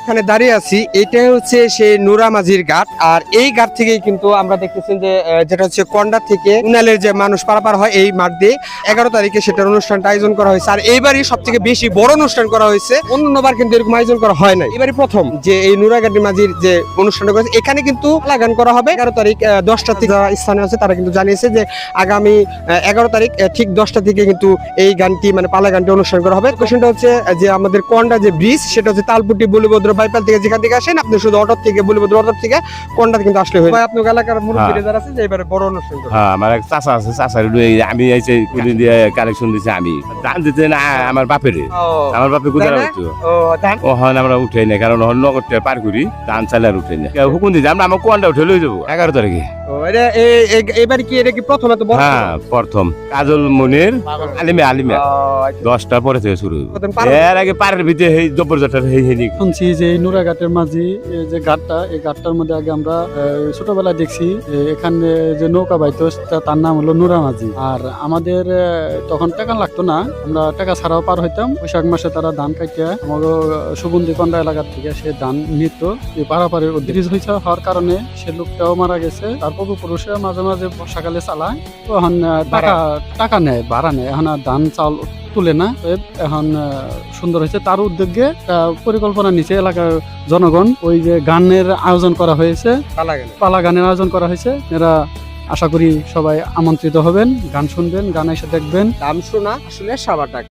যেখানে দাঁড়িয়ে আছি এটাই হচ্ছে সেই নুরা মাঝির ঘাট। আর এই ঘাট থেকেই কিন্তু আমরা দেখতেছি যে যেটা হচ্ছে কন্ডা থেকে উনালের যে মানুষ পারাপার হয় এই মাঠ দিয়ে 11 তারিখে সেটার অনুষ্ঠানটা আয়োজন করা হয়েছে। আর এইবারই সব থেকে বেশি বড় অনুষ্ঠান করা হয়েছে, অন্যবার কিন্তু এরকম আয়োজন করা হয় নাই, এবারই প্রথম যে এই নুরাঘাটি মাঝির যে অনুষ্ঠানটা করেছে। এখানে কিন্তু গান করা হবে 11 তারিখ 10টা থেকে। যারা স্থানীয় আছে তারা কিন্তু জানিয়েছে যে আগামী 11 তারিখ ঠিক 10টা থেকে কিন্তু এই গানটি মানে পালা গানটি অনুষ্ঠান করা হবে। কোশ্চেনটা হচ্ছে যে আমাদের কন্ডা যে ব্রিজ সেটা হচ্ছে তালপুটি বলিভদ্র বাইপাল থেকে যেখান থেকে আসেন আপনি শুধু অটো থেকে বলিভদ্র অটো থেকে কন্ডা কিন্তু আসলে হয়। আপনার এলাকার মুরব্বীরা যারা আছে যে এবারে বড় অনুষ্ঠান করবে। হ্যাঁ, আমার এক চাচা আছে, চাচার আমি আইছে কুলি দিয়ে কালেকশন দিছে। আমি ধান দিতে না আমার বাপের, আমার বাপে কোথায় উঠতো ও হন আমরা উঠাই না, কারণ হন নগরটা পার করি ধান চালে আর উঠাই না। হুকুম দিতে আমরা আমার কোয়ানটা উঠে লই যাবো 11 তারিখে। এবার কি এটা কি প্রথম এত বড়? হ্যাঁ প্রথম। কাজল মনির আলিমা 10টা পরে থেকে শুরু। এর আগে পাড়ের ভিতরে এই জবরদস্ত শুনছি যে এই নুরাঘাটের মাঝি যে ঘাটটা, এই ঘাটটার মধ্যে আগে আমরা ছোটবেলায় দেখছি এখানে যে নৌকা বাইতো তার নাম হলো নুরা মাঝি। আর আমাদের তখন টাকা লাগতো না, আমরা টাকা ছাড়াও পার হইতাম। বৈশাখ মাসে তারা ধান কাটিয়া আমারও সুগন্ধি কন্ডা এলাকার থেকে সে ধান নিত। পারাপারের ব্রিজ হয়েছে হওয়ার কারণে সে লোকটাও মারা গেছে। তার পূর্বপুরুষে মাঝে মাঝে বর্ষাকালে চালায়, তখন টাকা নেয়, ভাড়া নেয়। এখন আর ধান চাল তুলে না। এখন সুন্দর হয়েছে, তার উদ্যোগে পরিকল্পনা নিচে এলাকার জনগণ ওই যে গানের আয়োজন করা হয়েছে, পালা গানের আয়োজন করা হয়েছে। এরা আশা করি সবাই আমন্ত্রিত হবেন, গান শুনবেন, গান এসে দেখবেন। গান শোনা আসলে সবার ডাক।